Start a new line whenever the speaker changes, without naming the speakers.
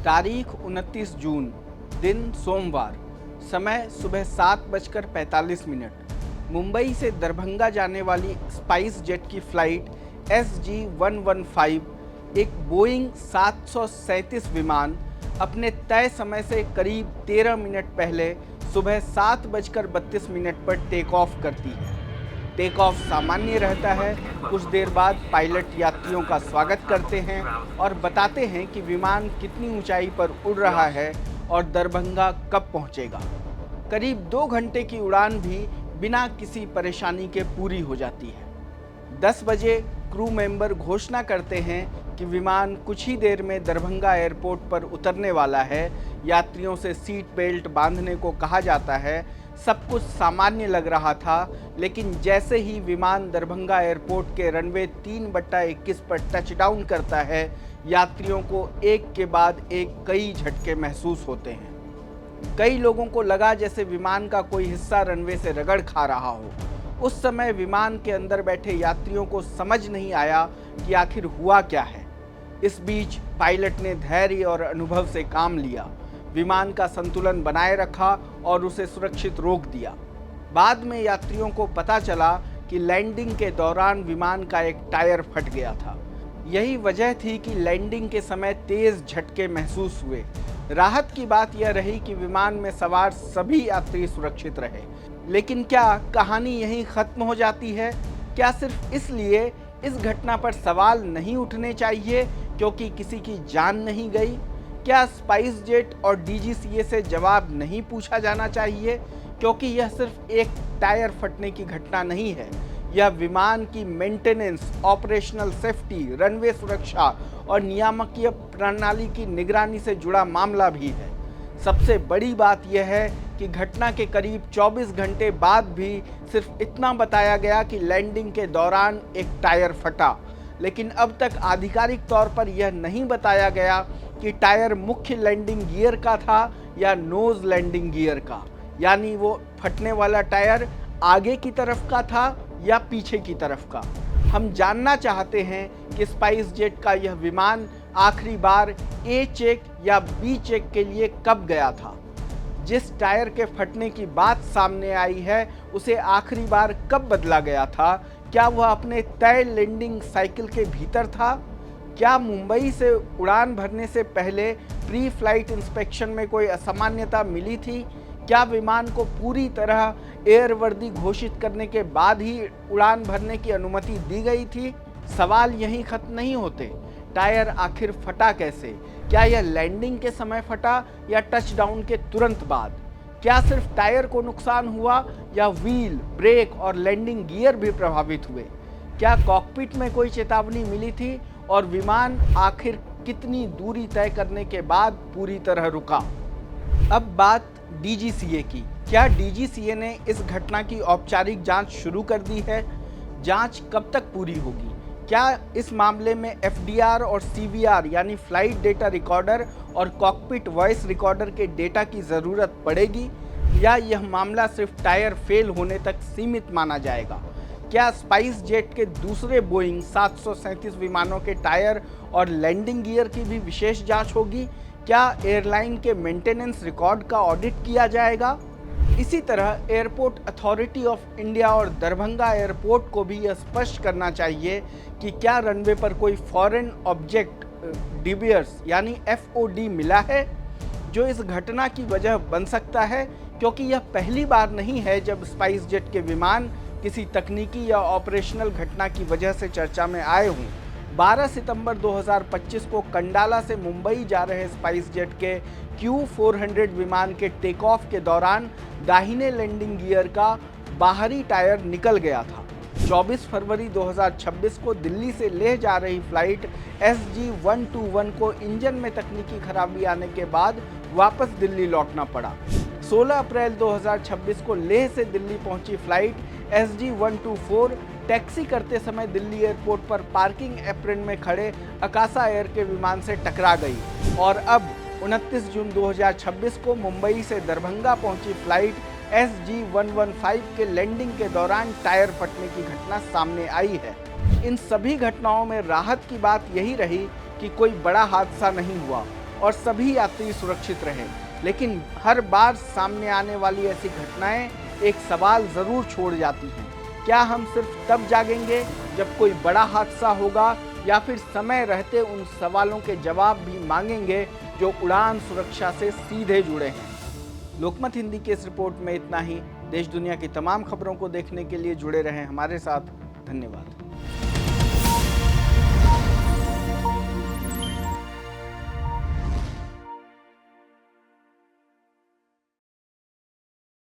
तारीख 29 जून, दिन सोमवार, समय सुबह 7:45। मुंबई से दरभंगा जाने वाली स्पाइस जेट की फ्लाइट SG-115 एक बोइंग 737 विमान अपने तय समय से करीब 13 मिनट पहले सुबह 7:32 पर टेक ऑफ करती है। टेक ऑफ सामान्य रहता है। कुछ देर बाद पायलट यात्रियों का स्वागत करते हैं और बताते हैं कि विमान कितनी ऊंचाई पर उड़ रहा है और दरभंगा कब पहुंचेगा। करीब 2 घंटे की उड़ान भी बिना किसी परेशानी के पूरी हो जाती है। 10 बजे क्रू मेंबर घोषणा करते हैं कि विमान कुछ ही देर में दरभंगा एयरपोर्ट पर उतरने वाला है। यात्रियों से सीट बेल्ट बांधने को कहा जाता है। सब कुछ सामान्य लग रहा था, लेकिन जैसे ही विमान दरभंगा एयरपोर्ट के रनवे 3/21 पर टचडाउन करता है, यात्रियों को एक के बाद एक कई झटके महसूस होते हैं। कई लोगों को लगा जैसे विमान का कोई हिस्सा रनवे से रगड़ खा रहा हो। उस समय विमान के अंदर बैठे यात्रियों को समझ नहीं आया कि आखिर हुआ क्या है। इस बीच पायलट ने धैर्य और अनुभव से काम लिया, विमान का संतुलन बनाए रखा और उसे सुरक्षित रोक दिया। बाद में यात्रियों को पता चला कि लैंडिंग के दौरान विमान का एक टायर फट गया था। यही वजह थी कि लैंडिंग के समय तेज झटके महसूस हुए। राहत की बात यह रही कि विमान में सवार सभी यात्री सुरक्षित रहे। लेकिन क्या कहानी यहीं खत्म हो जाती है? क्या सिर्फ इसलिए इस घटना पर सवाल नहीं उठने चाहिए क्योंकि किसी की जान नहीं गई? क्या स्पाइस जेट और DGCA से जवाब नहीं पूछा जाना चाहिए क्योंकि यह सिर्फ एक टायर फटने की घटना नहीं है? यह विमान की मेंटेनेंस, ऑपरेशनल सेफ्टी, रनवे सुरक्षा और नियामकीय प्रणाली की निगरानी से जुड़ा मामला भी है। सबसे बड़ी बात यह है कि घटना के करीब 24 घंटे बाद भी सिर्फ इतना बताया गया कि लैंडिंग के दौरान एक टायर फटा, लेकिन अब तक आधिकारिक तौर पर यह नहीं बताया गया कि टायर मुख्य लैंडिंग गियर का था या नोज लैंडिंग गियर का, यानी वो फटने वाला टायर आगे की तरफ का था या पीछे की तरफ का। हम जानना चाहते हैं कि स्पाइस जेट का यह विमान आखिरी बार A चेक या B चेक के लिए कब गया था। जिस टायर के फटने की बात सामने आई है, उसे आखिरी बार कब बदला गया था? क्या वह अपने तय लैंडिंग साइकिल के भीतर था? क्या मुंबई से उड़ान भरने से पहले प्री फ्लाइट इंस्पेक्शन में कोई असामान्यता मिली थी? क्या विमान को पूरी तरह एयरवर्दी घोषित करने के बाद ही उड़ान भरने की अनुमति दी गई थी? सवाल यहीं खत्म नहीं होते। टायर आखिर फटा कैसे? क्या यह लैंडिंग के समय फटा या टचडाउन के तुरंत बाद? क्या सिर्फ टायर को नुकसान हुआ या व्हील, ब्रेक और लैंडिंग गियर भी प्रभावित हुए? क्या कॉकपिट में कोई चेतावनी मिली थी और विमान आखिर कितनी दूरी तय करने के बाद पूरी तरह रुका? अब बात DGCA की। क्या DGCA ने इस घटना की औपचारिक जांच शुरू कर दी है? जांच कब तक पूरी होगी? क्या इस मामले में FDR और CVR यानी फ्लाइट डेटा रिकॉर्डर और कॉकपिट वॉइस रिकॉर्डर के डेटा की ज़रूरत पड़ेगी या यह मामला सिर्फ टायर फेल होने तक सीमित माना जाएगा? क्या स्पाइस जेट के दूसरे बोइंग 737 विमानों के टायर और लैंडिंग गियर की भी विशेष जांच होगी? क्या एयरलाइन के मेंटेनेंस रिकॉर्ड का ऑडिट किया जाएगा? इसी तरह एयरपोर्ट अथॉरिटी ऑफ इंडिया और दरभंगा एयरपोर्ट को भी यह स्पष्ट करना चाहिए कि क्या रनवे पर कोई फॉरेन ऑब्जेक्ट डिबियर्स यानी FOD मिला है जो इस घटना की वजह बन सकता है, क्योंकि यह पहली बार नहीं है जब स्पाइस जेट के विमान किसी तकनीकी या ऑपरेशनल घटना की वजह से चर्चा में आए हों। 12 सितंबर 2025 को कंडाला से मुंबई जा रहे स्पाइस जेट के Q400 विमान के टेक ऑफ के दौरान दाहिने लैंडिंग गियर का बाहरी टायर निकल गया था। 24 फरवरी 2026 को दिल्ली से लेह जा रही फ्लाइट SG-121 को इंजन में तकनीकी खराबी आने के बाद वापस दिल्ली लौटना पड़ा। 16 अप्रैल 2026 को लेह से दिल्ली पहुंची फ्लाइट SG-124 टैक्सी करते समय दिल्ली एयरपोर्ट पर पार्किंग एप्रन में खड़े अकासा एयर के विमान से टकरा गई और अब 29 जून 2026 को मुंबई से दरभंगा पहुंची फ्लाइट SG-115 के लैंडिंग के दौरान टायर फटने की घटना सामने आई है। इन सभी घटनाओं में राहत की बात यही रही कि कोई बड़ा हादसा नहीं हुआ। और सभी यात्री सुरक्षित रहे। लेकिन हर बार सामने आने वाली ऐसी घटनाएं एक सवाल ज़रूर छोड़ जाती हैं। क्या हम सिर्फ तब जागेंगे जब कोई बड़ा हादसा होगा, या फिर समय रहते उन सवालों के जवाब भी मांगेंगे जो उड़ान सुरक्षा से सीधे जुड़े हैं? लोकमत हिंदी की इस रिपोर्ट में इतना ही। देश दुनिया की तमाम खबरों को देखने के लिए जुड़े रहें हमारे साथ। धन्यवाद।